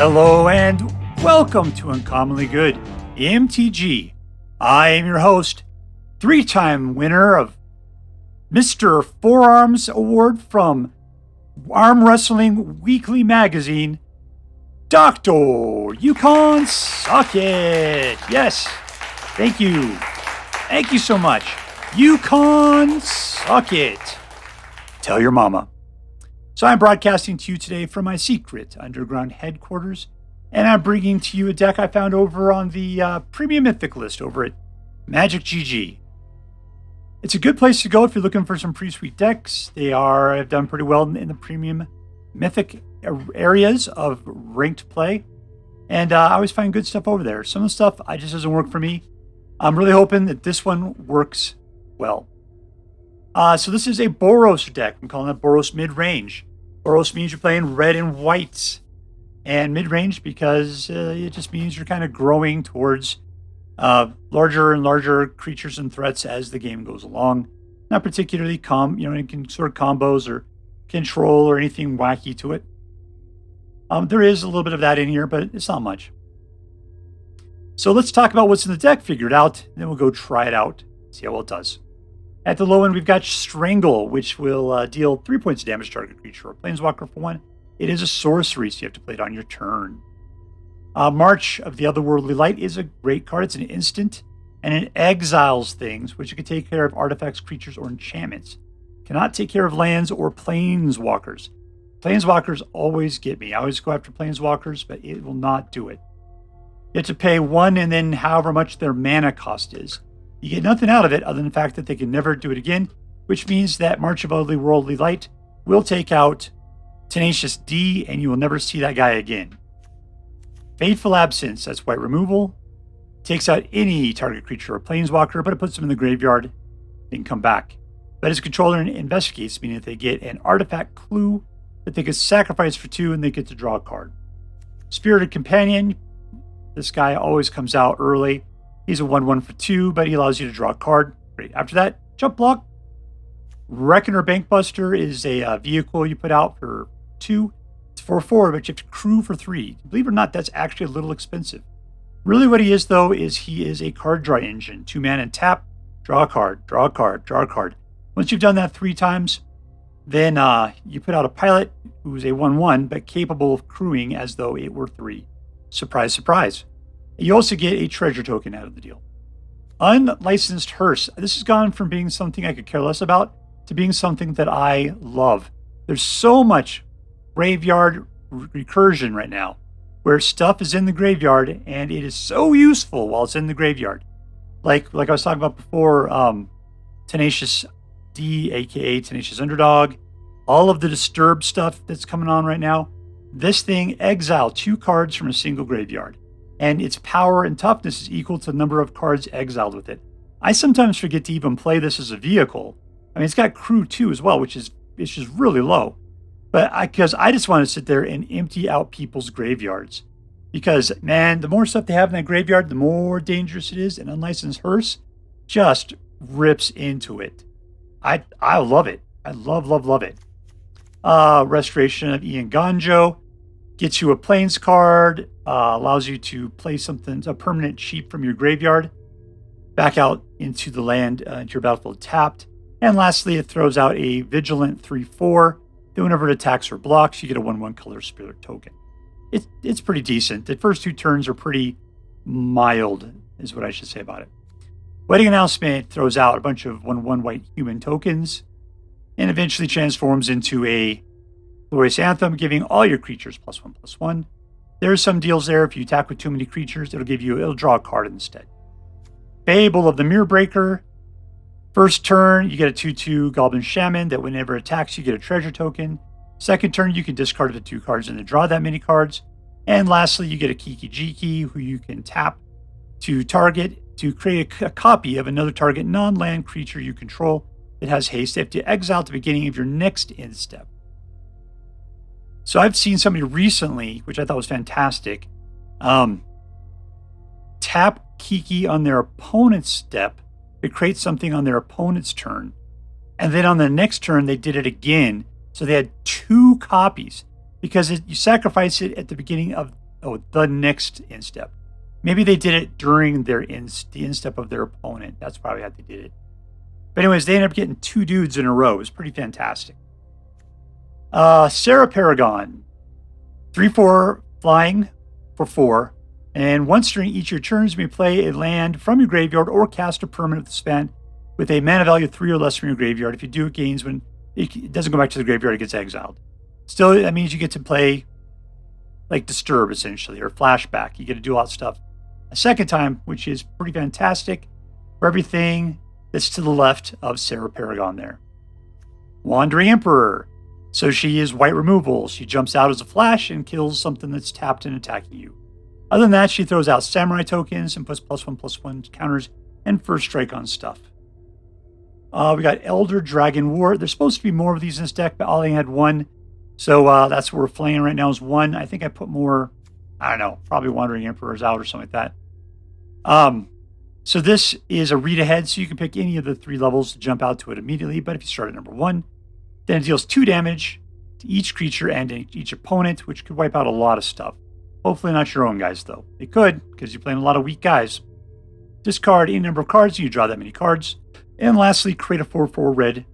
Hello and welcome to Uncommonly Good MTG. I am your host, three-time winner of Mr. Forearms Award from Arm Wrestling Weekly Magazine, Dr. Yukon Suck It. Yes, thank you. Thank you so much. Yukon Suck It. Tell your mama. So I'm broadcasting to you today from my secret underground headquarters, and I'm bringing to you a deck I found over on the Premium Mythic list over at Magic GG. It's a good place to go if you're looking for some pretty sweet decks. They have done pretty well in the Premium Mythic areas of ranked play, and I always find good stuff over there. Some of the stuff just doesn't work for me. I'm really hoping that this one works well. So this is a BOROS deck. I'm calling it BOROS Mid-Range. BOROS means you're playing red and white, and mid-range because it just means you're kind of growing towards larger and larger creatures and threats as the game goes along. Not particularly you can sort of combos or control or anything wacky to it. There is a little bit of that in here, but it's not much. So let's talk about what's in the deck, figure it out, and then we'll go try it out, see how well it does. At the low end, we've got Strangle, which will deal 3 points of damage to target creature or planeswalker for 1. It is a sorcery, so you have to play it on your turn. March of the Otherworldly Light is a great card. It's an instant, and it exiles things, which you can take care of artifacts, creatures, or enchantments. Cannot take care of lands or planeswalkers. Planeswalkers always get me. I always go after planeswalkers, but it will not do it. You have to pay 1 and then however much their mana cost is. You get nothing out of it other than the fact that they can never do it again, which means that March of Otherworldly Light will take out Tenacious D, and you will never see that guy again. Fateful Absence, that's white removal. Takes out any target creature or planeswalker, but it puts them in the graveyard, then come back. But its controller investigates, meaning that they get an artifact clue that they can sacrifice for 2, and they get to draw a card. Spirited Companion, this guy always comes out early. He's a 1/1 for 2, but he allows you to draw a card. Great. After that, jump block. Reckoner Bankbuster is a vehicle you put out for 2. It's for 4, but you have to crew for 3. Believe it or not, that's actually a little expensive. Really what he is, though, is he is a card draw engine. 2 mana and tap, draw a card, draw a card, draw a card. Once you've done that 3 times, then you put out a pilot who's a 1/1, but capable of crewing as though it were 3. Surprise, surprise. You also get a treasure token out of the deal. Unlicensed Hearse. This has gone from being something I could care less about to being something that I love. There's so much graveyard recursion right now where stuff is in the graveyard and it is so useful while it's in the graveyard. Like I was talking about before, Tenacious D, aka Tenacious Underdog, all of the Disturb stuff that's coming on right now. This thing exile 2 cards from a single graveyard, and its power and toughness is equal to the number of cards exiled with it. I sometimes forget to even play this as a vehicle. I mean, it's got crew 2 as well, which is just really low. But because I just want to sit there and empty out people's graveyards. Because, man, the more stuff they have in that graveyard, the more dangerous it is, and Unlicensed Hearse just rips into it. I love it. I love it. Restoration of Eiganjo gets you a Plains card, allows you to play a permanent cheap from your graveyard, back out into the land, into your battlefield tapped. And lastly, it throws out a Vigilant 3/4. Then whenever it attacks or blocks, you get a 1/1 color spirit token. It's pretty decent. The first 2 turns are pretty mild, is what I should say about it. Wedding Announcement throws out a bunch of 1/1 white human tokens, and eventually transforms into a Glorious Anthem, giving all your creatures +1/+1. There's some deals there. If you attack with too many creatures, it'll draw a card instead. Fable of the Mirror Breaker. First turn, you get a 2/2 Goblin Shaman that whenever it attacks, you get a treasure token. Second turn, you can discard the 2 cards and then draw that many cards. And lastly, you get a Kiki Jiki, who you can tap to target to create a copy of another target non-land creature you control that has haste. They have to exile at the beginning of your next end step. So I've seen somebody recently, which I thought was fantastic, tap Kiki on their opponent's step to create something on their opponent's turn. And then on the next turn, they did it again. So they had 2 copies because you sacrifice it at the beginning of the next instep. Maybe they did it during their the instep of their opponent. That's probably how they did it. But anyways, they ended up getting 2 dudes in a row. It was pretty fantastic. Serra Paragon. 3/4 flying for 4. And once during each of your turns, you may play a land from your graveyard or cast a permanent spent with a mana value of 3 or less from your graveyard. If you do, it gains when it doesn't go back to the graveyard, it gets exiled. Still, that means you get to play like Disturb, essentially, or Flashback. You get to do a lot of stuff a second time, which is pretty fantastic for everything that's to the left of Serra Paragon there. Wandering Emperor. So she is white removal. She jumps out as a flash and kills something that's tapped and attacking you. Other than that, she throws out samurai tokens and puts +1/+1 counters and first strike on stuff. We got Elder Dragon War. There's supposed to be more of these in this deck, but I only had 1. So that's what we're playing right now is 1. I think I put more, I don't know, probably Wandering Emperor's out or something like that. So this is a read ahead, so you can pick any of the 3 levels to jump out to it immediately. But if you start at number 1, then it deals 2 damage to each creature and each opponent, which could wipe out a lot of stuff. Hopefully not your own guys, though. It could, because you're playing a lot of weak guys. Discard any number of cards, and you draw that many cards. And lastly, create a 4/4 red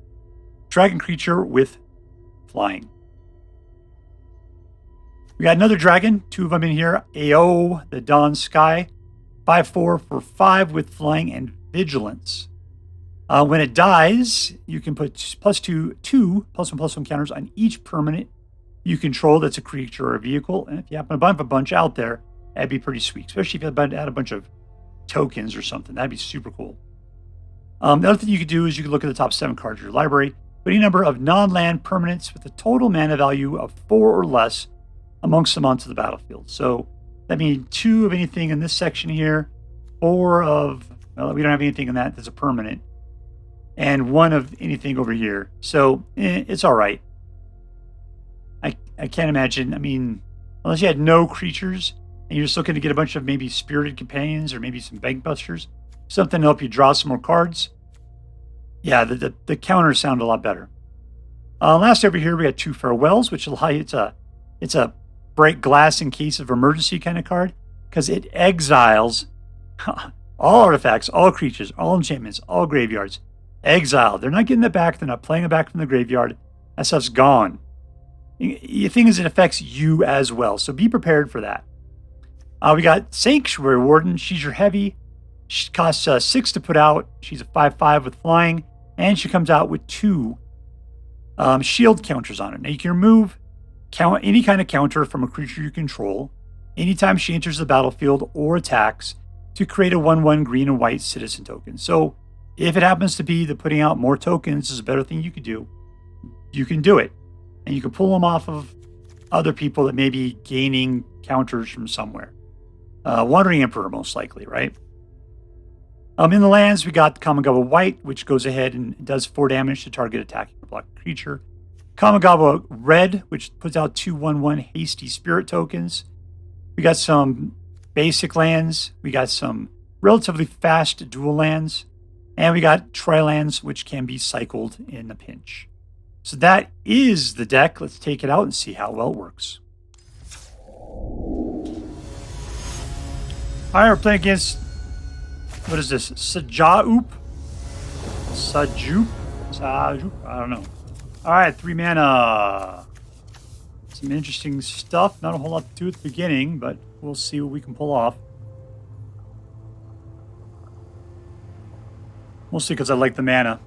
dragon creature with flying. We got another dragon, 2 of them in here. AO, the Dawn Sky. 5/4 for 5 with flying and vigilance. When it dies, you can put +2 +1/+1 counters on each permanent you control that's a creature or a vehicle. And if you happen to bump a bunch out there, that'd be pretty sweet. Especially if you had a bunch of tokens or something. That'd be super cool. The other thing you could do is you could look at the top 7 cards of your library. Put any number of non-land permanents with a total mana value of 4 or less amongst them onto the battlefield. So that means 2 of anything in this section here, 4 of, well, we don't have anything in that's a permanent, and 1 of anything over here. So it's all right. I can't imagine, I mean, unless you had no creatures and you're just looking to get a bunch of maybe Spirited Companions or maybe some Bankbusters, something to help you draw some more cards. Yeah, the counters sound a lot better. Last over here, we got 2 Farewells, which will it's a break glass in case of emergency kind of card, because it exiles all artifacts, all creatures, all enchantments, all graveyards. Exile. They're not getting it back. They're not playing it back from the graveyard. That stuff's gone. The thing is, it affects you as well, so be prepared for that. We got Sanctuary Warden. She's your heavy. She costs 6 to put out. She's a 5/5 with flying, and she comes out with 2 shield counters on it. Now you can remove any kind of counter from a creature you control anytime she enters the battlefield or attacks to create a 1/1 green and white citizen token. So if it happens to be that putting out more tokens is a better thing you could do, you can do it. And you can pull them off of other people that may be gaining counters from somewhere. Wandering Emperor, most likely, right? In the lands, we got Kamigawa White, which goes ahead and does 4 damage to target attacking or blocking creature. Kamigawa Red, which puts out 2 1/1 hasty spirit tokens. We got some basic lands. We got some relatively fast dual lands. And we got tri-lands, which can be cycled in a pinch. So that is the deck. Let's take it out and see how well it works. All right, we're playing against, what is this? cjaoop? Cjaoop? I don't know. All right, 3 mana. Some interesting stuff. Not a whole lot to do at the beginning, but we'll see what we can pull off. Mostly because I like the mana.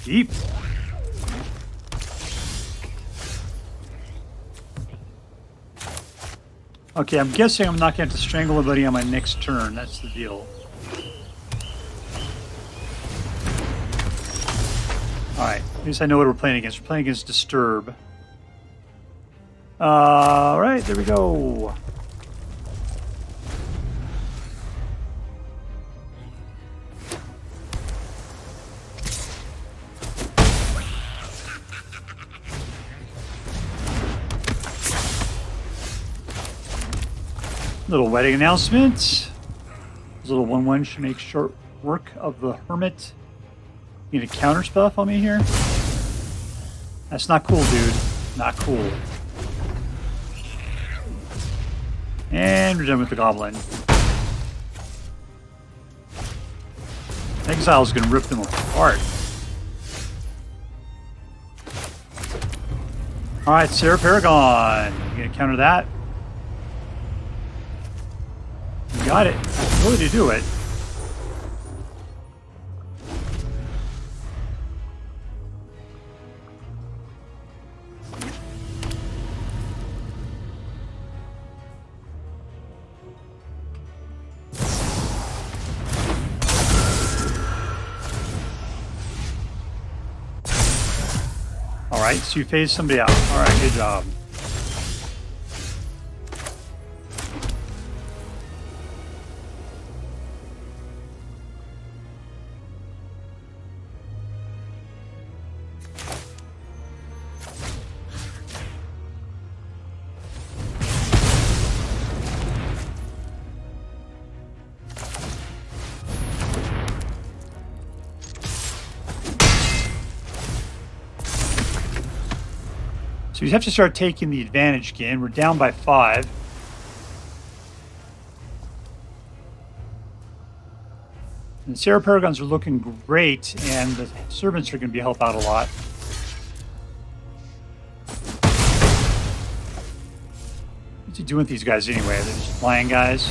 Keep. Okay, I'm guessing I'm not going to have to strangle anybody on my next turn. That's the deal. Alright, at least I know what we're playing against. We're playing against Disturb. Alright, there we go. Little wedding announcement. This little 1/1 should make short Work of the Hermit. You need a counter stuff on me here? That's not cool, dude. Not cool. And we're done with the Goblin. Exile's gonna rip them apart. Alright, Serra Paragon. You gonna counter that? You got it. Ability to do it. Alright, so you phase somebody out. Alright, good job. So you have to start taking the advantage again. We're down by 5. And Serra Paragons are looking great, and the servants are going to help out a lot. What's he doing with these guys anyway? They're just flying guys.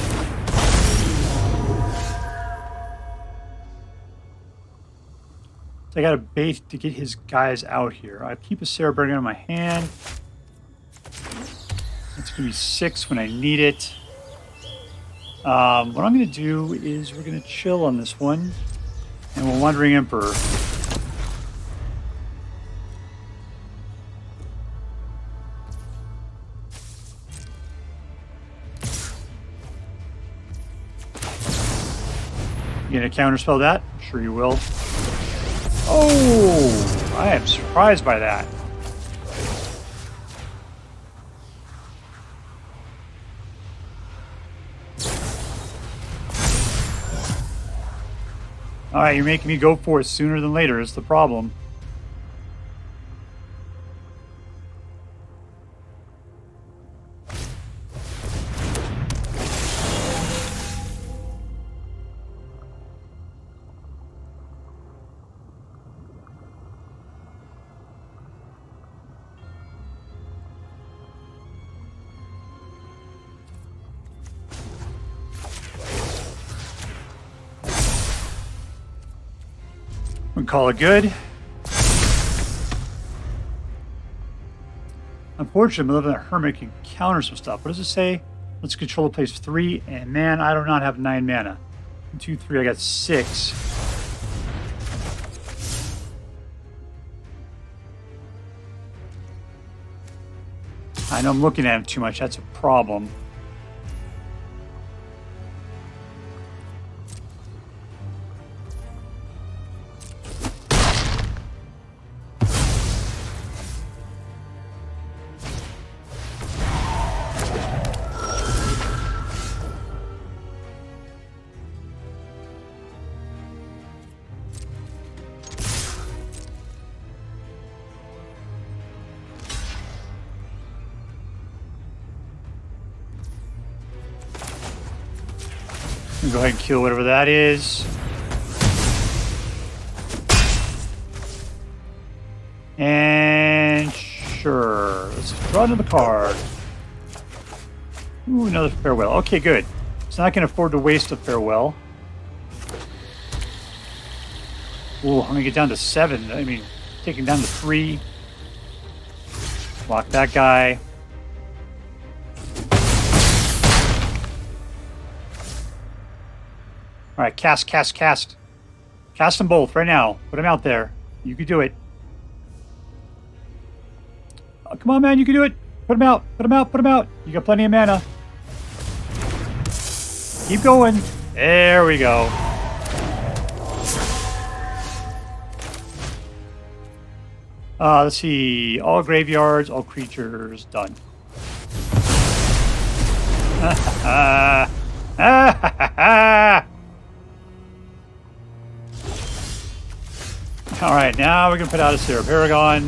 So I got to bait to get his guys out here. I keep a Serra Paragon in my hand. It's going to be 6 when I need it. What I'm going to do is we're going to chill on this one. And we'll Wandering Emperor. You going to counterspell that? Sure you will. Oh, I am surprised by that. Alright, you're making me go for it sooner than later is the problem. We call it good. Unfortunately, the Hermit can counter some stuff. What does it say? Let's control the place 3, and man, I do not have 9 mana. 1, 2, 3, I got 6. I know I'm looking at him too much. That's a problem. Go ahead and kill whatever that is. And sure. Let's draw another card. Ooh, another farewell. Okay, good. It's not going to afford to waste a farewell. Ooh, I'm going to get down to 7. I mean, taking down to 3. Block that guy. Alright, cast. Cast them both right now. Put them out there. You can do it. Oh, come on, man, you can do it. Put them out. You got plenty of mana. Keep going. There we go. Let's see. All graveyards, all creatures, done. Alright, now we're going to put out a Serra Paragon.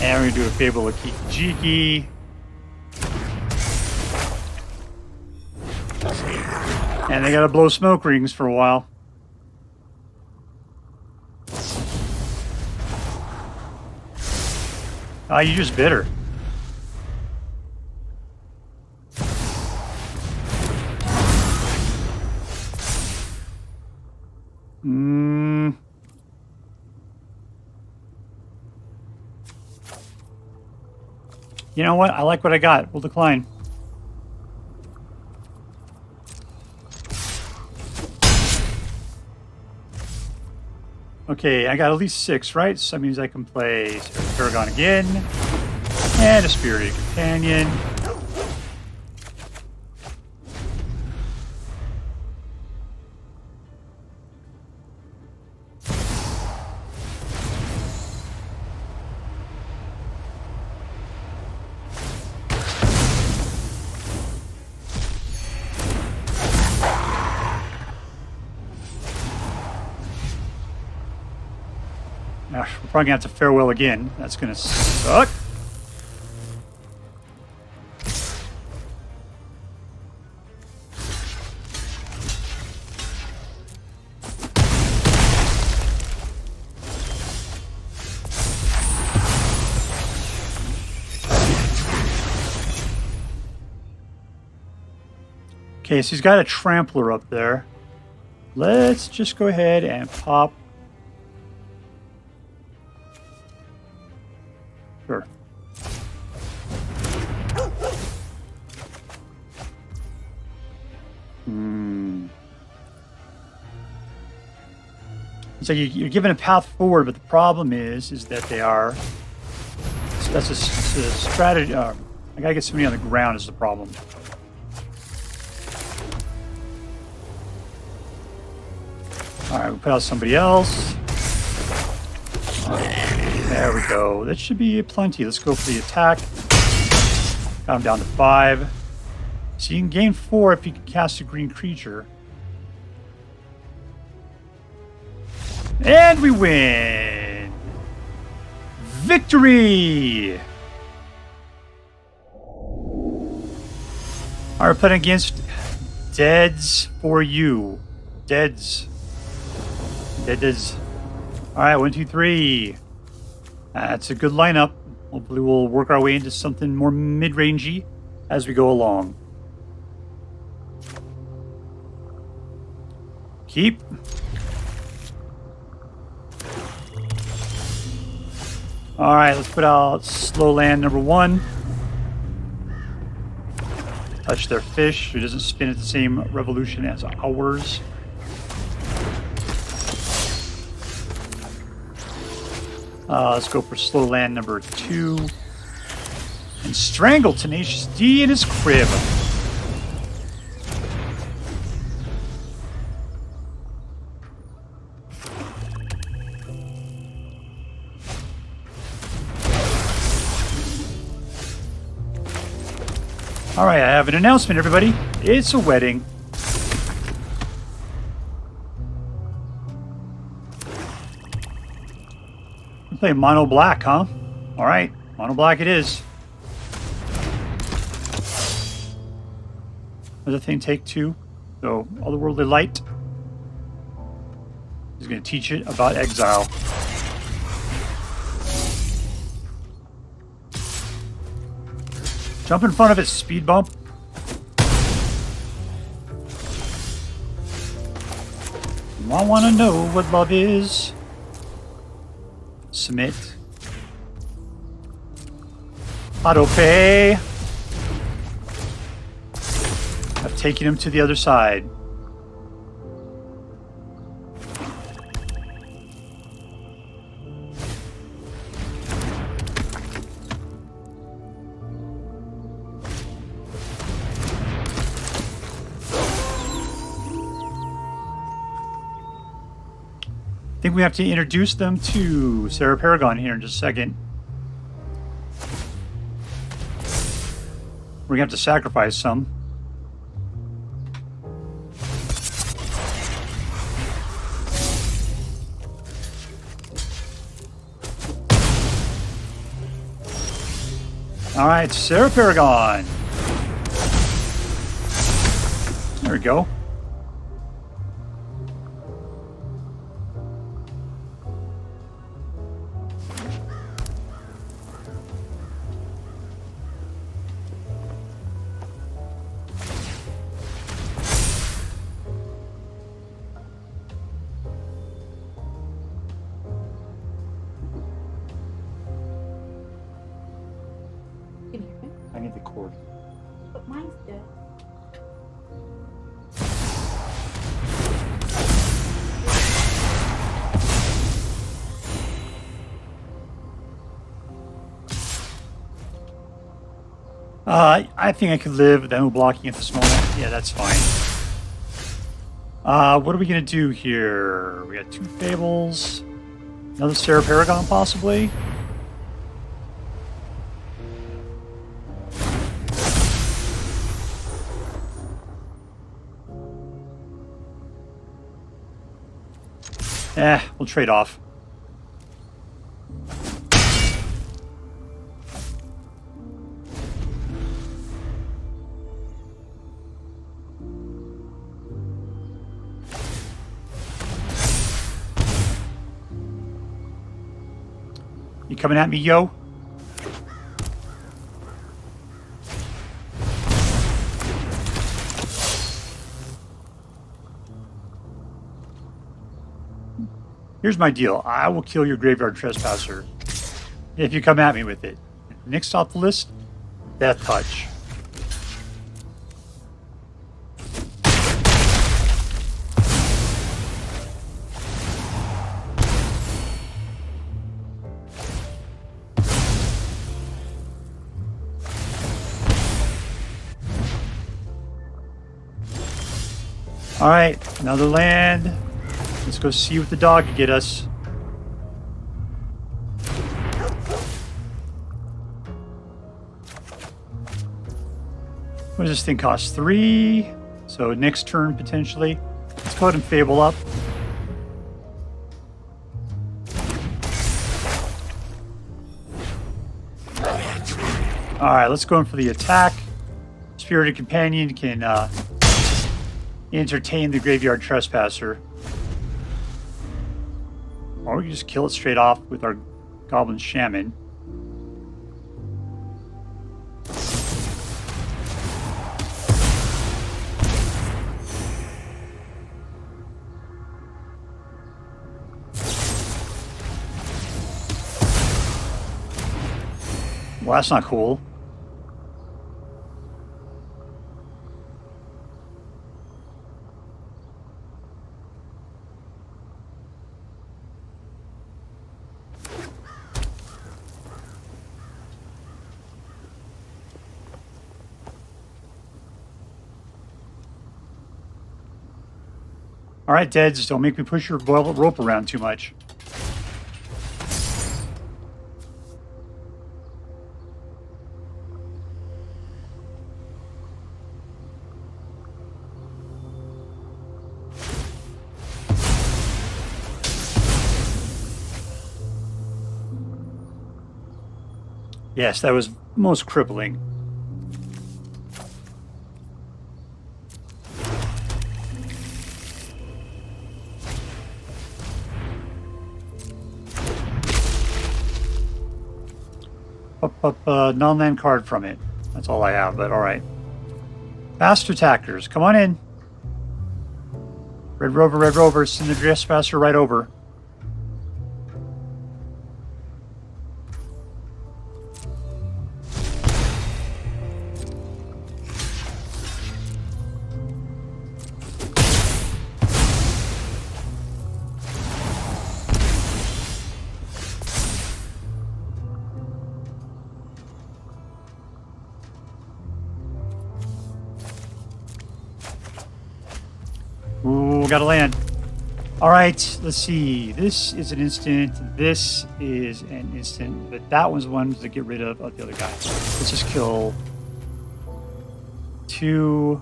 And we're going to do a Fable of Jiki. And they got to blow smoke rings for a while. Oh, you just bit her. You know what? I like what I got. We'll decline. Okay, I got at least 6, right? So that means I can play Serra Paragon again. And a Spirited Companion. We're probably going to have to farewell again. That's going to suck. Okay, so he's got a Trampler up there. Let's just go ahead and pop. Sure. So you're given a path forward, but the problem is that they are. That's a strategy. I gotta get somebody on the ground is the problem. All right, we'll put out somebody else. There we go. That should be plenty. Let's go for the attack. Got him down to 5. So you can gain 4 if you can cast a green creature. And we win! Victory! Alright, we're playing against Deads for you. Deads. Alright, 1, 2, 3. That's a good lineup. Hopefully we'll work our way into something more mid-rangey as we go along. Keep. Alright, let's put out slow land number 1. Touch their fish. It doesn't spin at the same revolution as ours. Let's go for slow land number 2. And strangle Tenacious D in his crib. Alright, I have an announcement, everybody. It's a wedding. Play mono black, huh? Alright, mono black it is. Another thing, take 2. So, Otherworldly Light. He's going to teach it about exile. Jump in front of it, speed bump. I want to know what love is. Submit. Auto pay. I've taken him to the other side. I think we have to introduce them to Serra Paragon here in just a second. We're going to have to sacrifice some. Alright, Serra Paragon. There we go. I need the cord. But mine's dead. I think I could live with no blocking at this moment. Yeah, that's fine. What are we going to do here? We got 2 Fables. Another Serra Paragon, possibly. We'll trade off. You coming at me, yo? Here's my deal. I will kill your Graveyard Trespasser if you come at me with it. Next off the list, Death Touch. Alright, another land. Let's go see what the dog can get us. What does this thing cost? 3. So next turn, potentially. Let's go ahead and Fable up. Alright, let's go in for the attack. Spirited Companion can entertain the Graveyard Trespasser. Or we can just kill it straight off with our Goblin Shaman. Well, that's not cool. All right, Deads, don't make me push your rope around too much. Yes, that was most crippling. Non-land card from it. That's all I have, but alright. Fast attackers, come on in. Red Rover, send the Trespasser right over. Ooh, got to land. All right, let's see. This is an instant. This is an instant. But that one's one to get rid of the other guy. Let's just kill 2.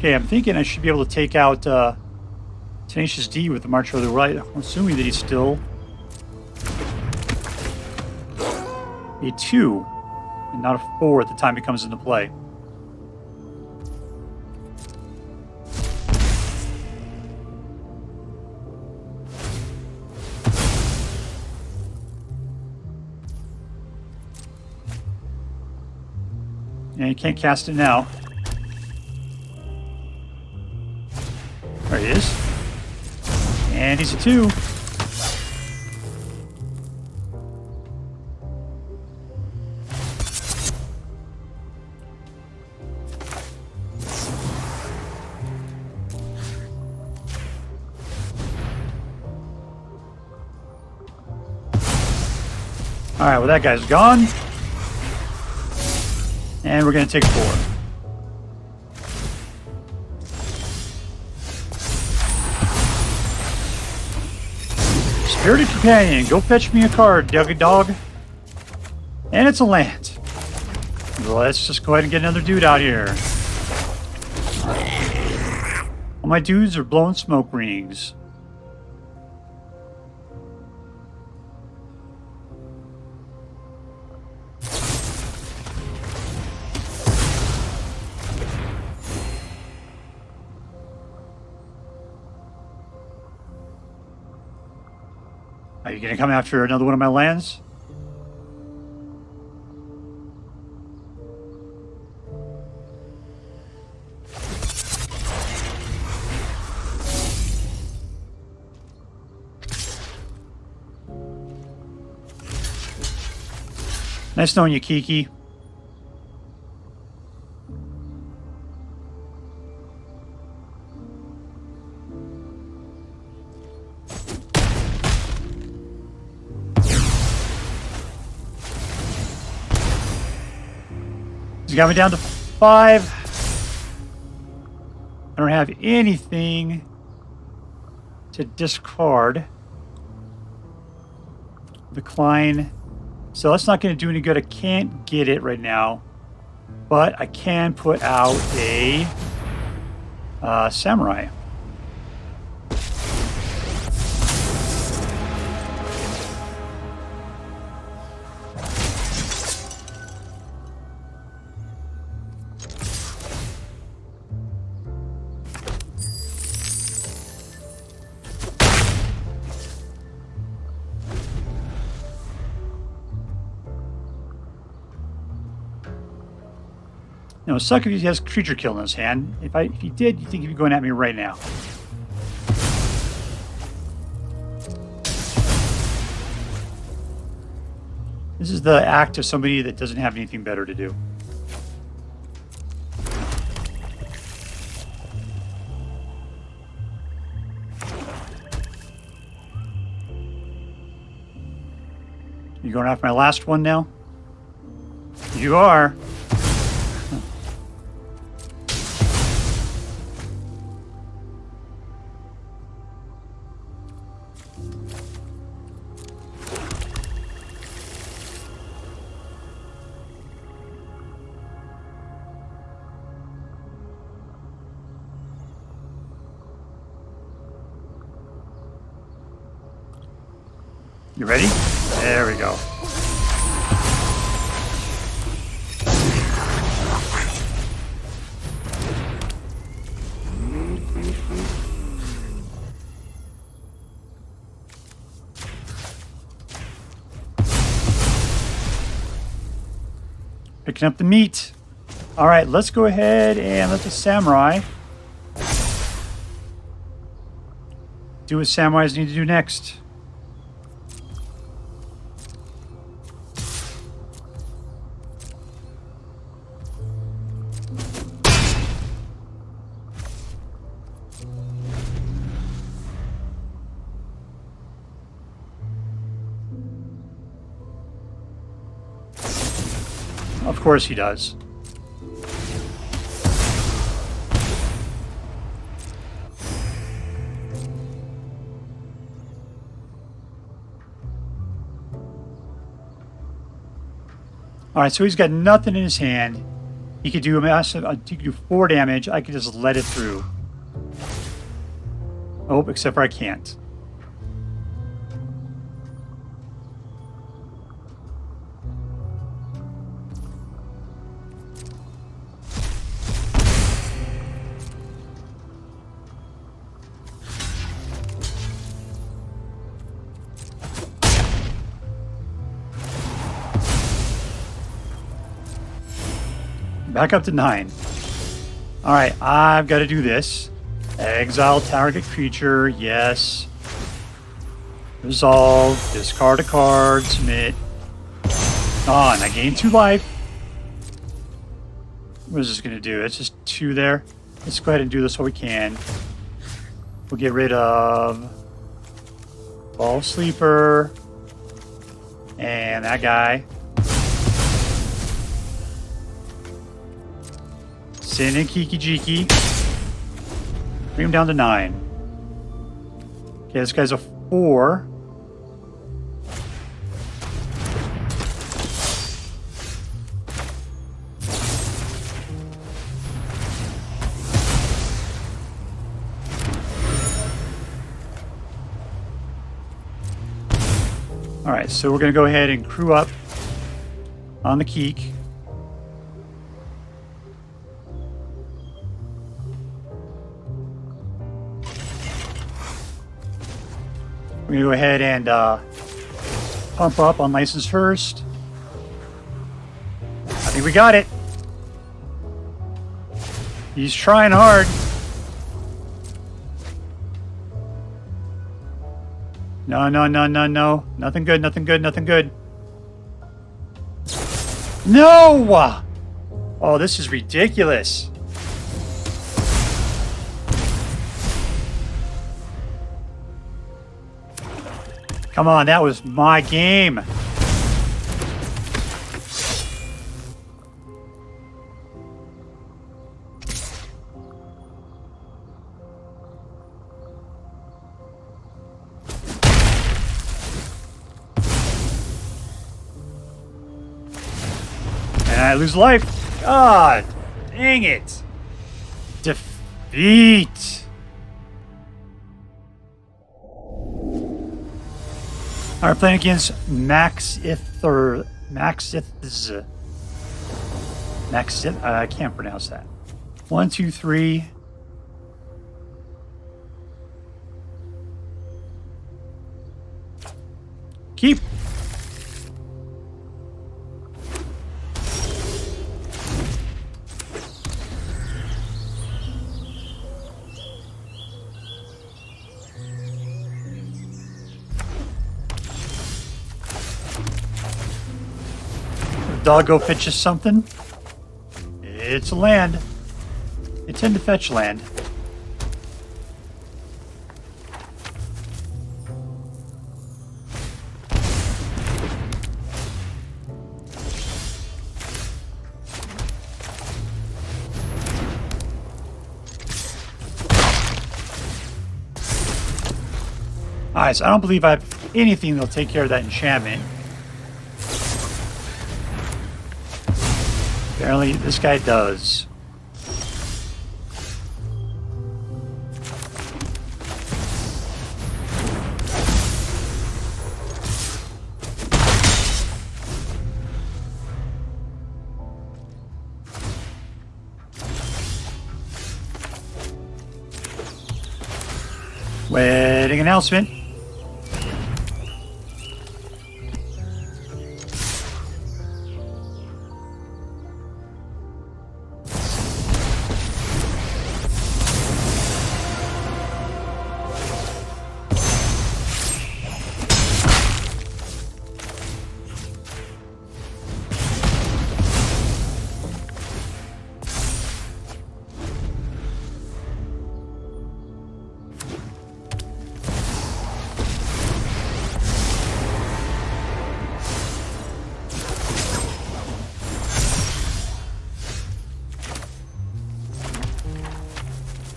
Okay, I'm thinking I should be able to take out Tenacious D with the March of the Right. I'm assuming that he's still a 2 and not a 4 at the time he comes into play. And you can't cast it now. There he is. And he's a 2. Alright, well that guy's gone. And we're going to take 4. Spirited Companion, go fetch me a card, Doggy Dog. And it's a land. Well, let's just go ahead and get another dude out here. All my dudes are blowing smoke rings. Are you going to come after another one of my lands? Nice knowing you, Kiki. He's got me down to 5. I don't have anything to discard. Decline. So that's not going to do any good. I can't get it right now. But I can put out a Samurai. It would suck if he has creature kill in his hand. If he did, you think he'd be going at me right now. This is the act of somebody that doesn't have anything better to do. You going after my last one now? You are. You ready? There we go. Picking up the meat. All right, let's go ahead and let the samurai do what samurais need to do next. Of course he does. All right, so he's got nothing in his hand. He could do a massive. He could do 4 damage. I could just let it through. Oh, except for I can't. Back up to 9. Alright, I've got to do this. Exile target creature, yes. Resolve, discard a card, submit. On, I gain 2 life. What is this going to do? It's just 2 there. Let's go ahead and do this while we can. We'll get rid of Ball Sleeper and that guy. Sin and Kiki Jiki. Bring him down to 9. Okay, this guy's a 4. Alright, so we're going to go ahead and crew up on the Keek. We're going to go ahead and pump up on License First. I think we got it. He's trying hard. No, no, no, no, no. Nothing good, nothing good, nothing good. No! Oh, this is ridiculous. Come on, that was my game. And I lose life. God, dang it. Defeat. Alright, playing against Maxithz. Maxithz? I can't pronounce that. 1, 2, 3. Keep. Doggo fetches something. It's a land. They tend to fetch land. Alright, so I don't believe I have anything that'll take care of that enchantment. Apparently, this guy does. Wedding announcement.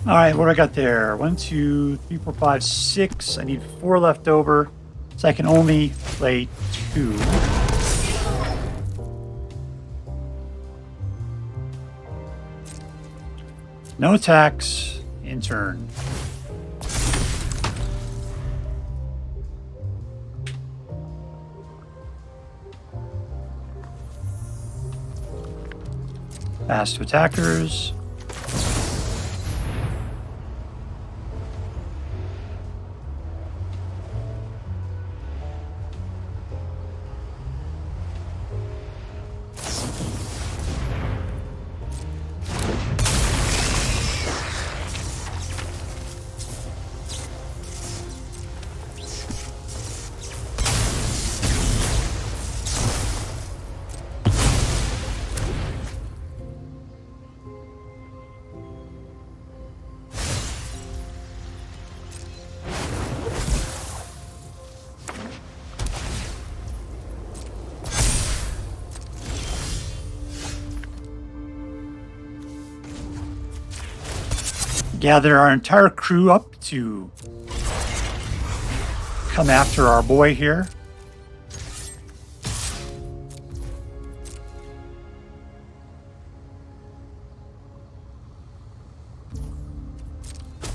All right, what do I got there? 1, 2, 3, 4, 5, 6. I need 4 left over, so I can only play 2. No attacks in turn. Pass to attackers. Gather our entire crew up to come after our boy here.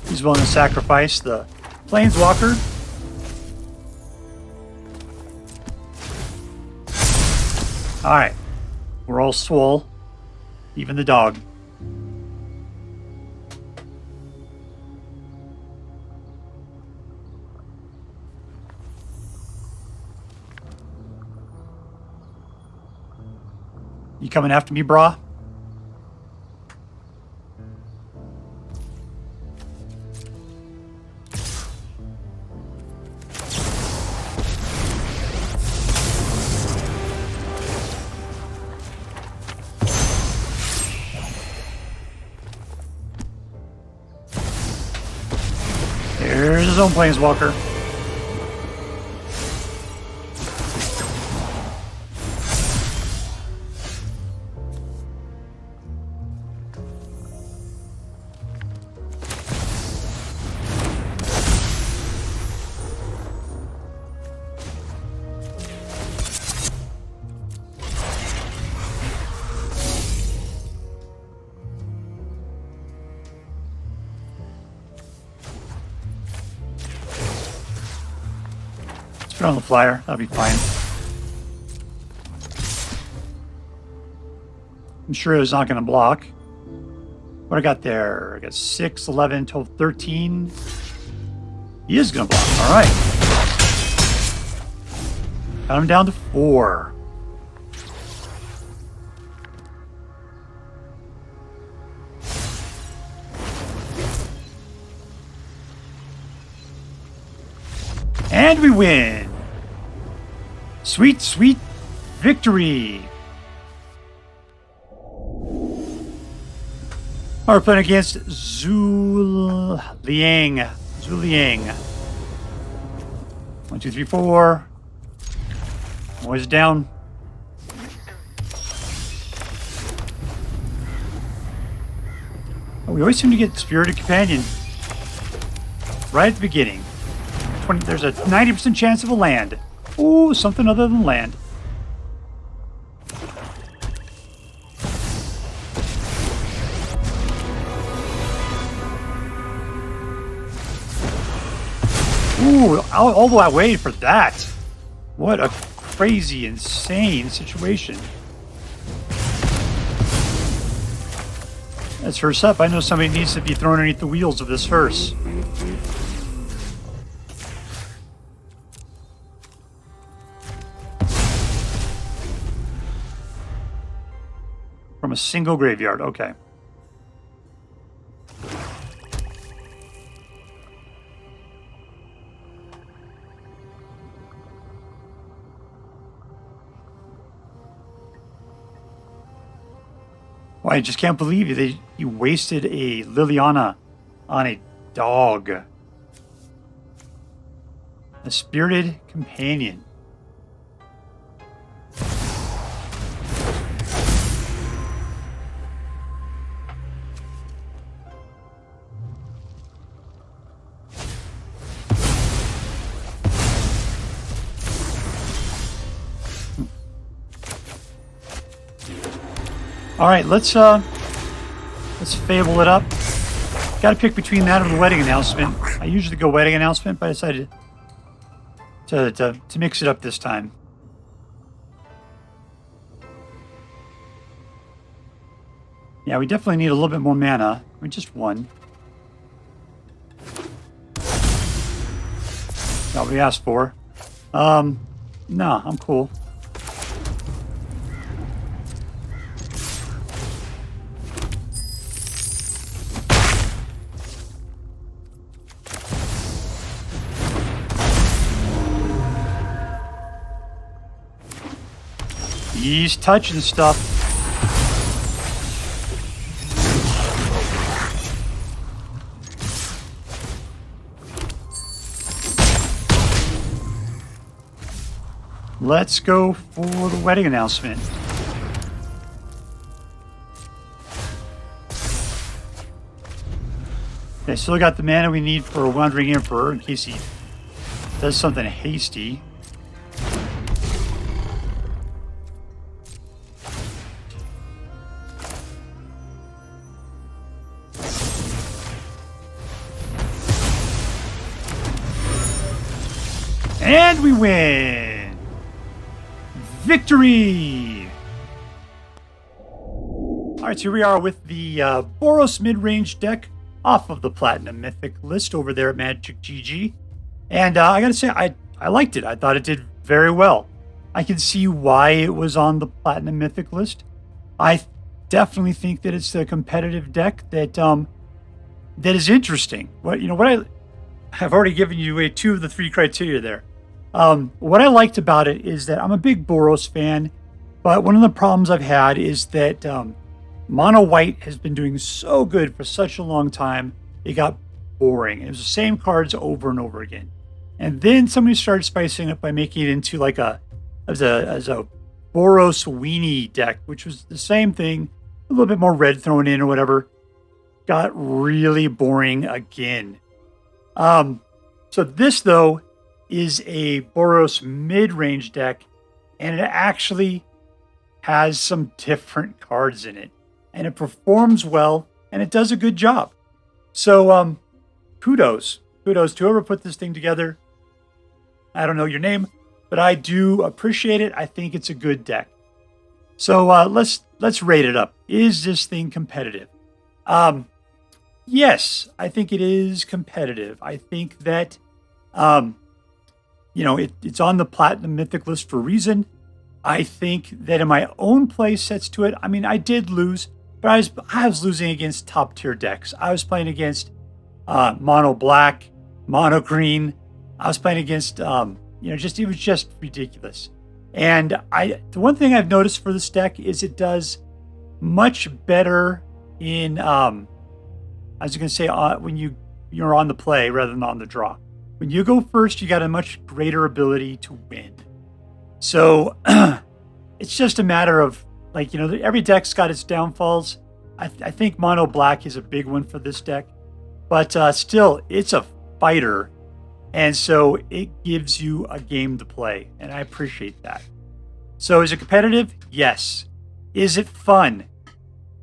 He's willing to sacrifice the Planeswalker. Alright. We're all swole. Even the dog. You coming after me, brah? There's his own Planeswalker. Put on the flyer. That'll be fine. I'm sure it's not going to block. What I got there? I got 6, 11, 12, 13. He is going to block. All right. Got him down to 4. And we win. Sweet, sweet victory. We're playing against zhuliang. 1, 2, 3, 4. Boys down. Oh, we always seem to get Spirited Companion right at the beginning. There's a 90% chance of a land. Ooh, something other than land. Ooh, although I waited for that. What a crazy, insane situation. That's hearse up. I know somebody needs to be thrown underneath the wheels of this hearse. From a single graveyard, okay. Well, I just can't believe you wasted a Liliana on a dog. A Spirited Companion. All right, let's Let's Fable it up. Got to pick between that and the wedding announcement. I usually go wedding announcement, but I decided to mix it up this time. Yeah, we definitely need a little bit more mana. I mean, just one. Not what we asked for. No, I'm cool. He's touching stuff. Let's go for the wedding announcement. Okay, still got the mana we need for a Wandering Emperor in case he does something hasty. And we win! Victory! Alright, so here we are with the BOROS mid-range deck off of the Platinum Mythic list over there at Magic GG. And I gotta say, I liked it. I thought it did very well. I can see why it was on the Platinum Mythic list. I definitely think that it's a competitive deck that that is interesting. What I have already given you 2 of the 3 criteria there. What I liked about it is that I'm a big BOROS fan, but one of the problems I've had is that mono white has been doing so good for such a long time, it got boring. It was the same cards over and over again. And then somebody started spicing it up by making it into like as a BOROS weenie deck, which was the same thing, a little bit more red thrown in or whatever. Got really boring again. So this though is a BOROS mid-range deck, and it actually has some different cards in it, and it performs well, and it does a good job. So kudos to whoever put this thing together. I don't know your name, but I do appreciate it. I think it's a good deck. So let's rate it up. Is this thing competitive? Yes, I think it is competitive. I think that it's on the Platinum Mythic list for a reason. I think that in my own play sets to it, I mean, I did lose, but I was losing against top tier decks. I was playing against mono black, mono green. I was playing against, it was just ridiculous. And the one thing I've noticed for this deck is it does much better in, I was going to say, when you're on the play rather than on the draw. When you go first, you got a much greater ability to win. So it's just a matter of, every deck's got its downfalls. I think mono black is a big one for this deck. But still, it's a fighter. And so it gives you a game to play. And I appreciate that. So is it competitive? Yes. Is it fun?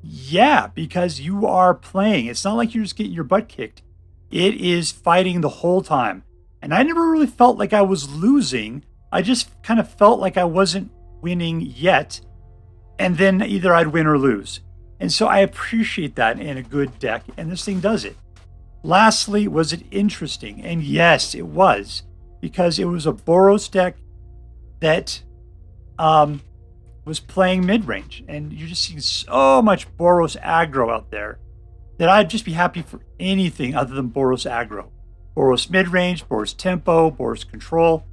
Yeah, because you are playing. It's not like you're just getting your butt kicked. It is fighting the whole time. And I never really felt like I was losing. I just kind of felt like I wasn't winning yet. And then either I'd win or lose. And so I appreciate that in a good deck. And this thing does it. Lastly, was it interesting? And yes, it was. Because it was a BOROS deck that was playing mid-range. And you're just seeing so much BOROS aggro out there that I'd just be happy for anything other than BOROS aggro. BOROS mid-range, BOROS tempo, BOROS control.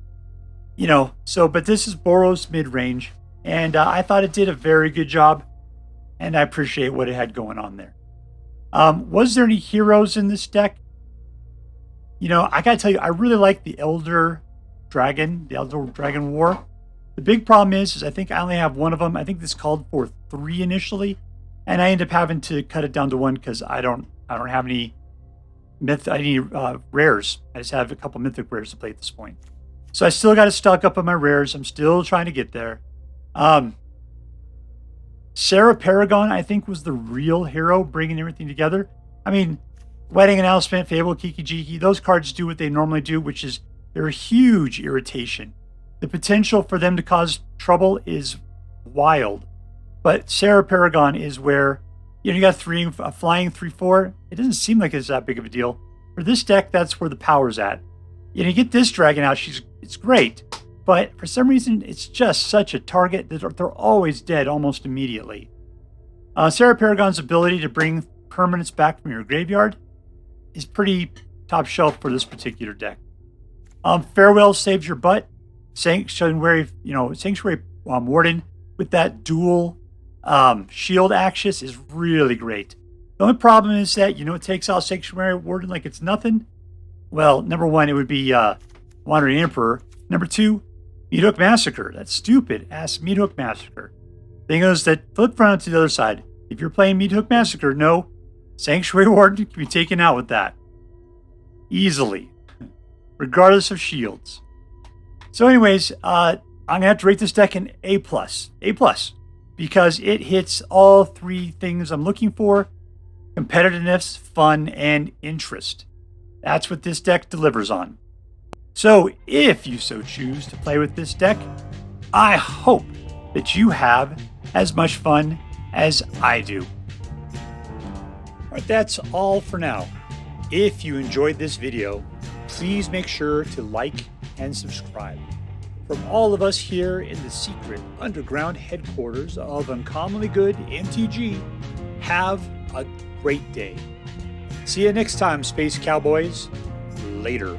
But this is BOROS mid-range. And I thought it did a very good job. And I appreciate what it had going on there. Was there any heroes in this deck? I got to tell you, I really like the Elder Dragon War. The big problem is I think I only have one of them. I think this called for 3 initially. And I ended up having to cut it down to 1 because I don't have any rares. I just have a couple mythic rares to play at this point. So I still got to stock up on my rares. I'm still trying to get there. Serra Paragon, I think, was the real hero bringing everything together. I mean, Wedding Announcement, Fable, Kiki Jiki, those cards do what they normally do, which is they're a huge irritation. The potential for them to cause trouble is wild. But Serra Paragon is where, you got a flying 3/4. It doesn't seem like it's that big of a deal. For this deck, that's where the power's at. You get this dragon out, it's great. But for some reason, it's just such a target that they're always dead almost immediately. Serra Paragon's ability to bring permanents back from your graveyard is pretty top shelf for this particular deck. Farewell saves your butt. Sanctuary Warden with that dual shield axis is really great. The only problem is that, it takes out Sanctuary Warden like it's nothing. Well, number one, it would be Wandering Emperor. Number two, Meathook Massacre. That stupid ass Meathook Massacre. Thing is that flip front to the other side. If you're playing Meathook Massacre, no, Sanctuary Warden can be taken out with that. Easily. Regardless of shields. So anyways, I'm going to have to rate this deck an A+. A+. Because it hits all three things I'm looking for. Competitiveness, fun, and interest. That's what this deck delivers on. So if you so choose to play with this deck, I hope that you have as much fun as I do. All right, that's all for now. If you enjoyed this video, please make sure to like and subscribe. From all of us here in the secret underground headquarters of Uncommonly Good MTG, have a great day. See you next time, Space Cowboys. Later.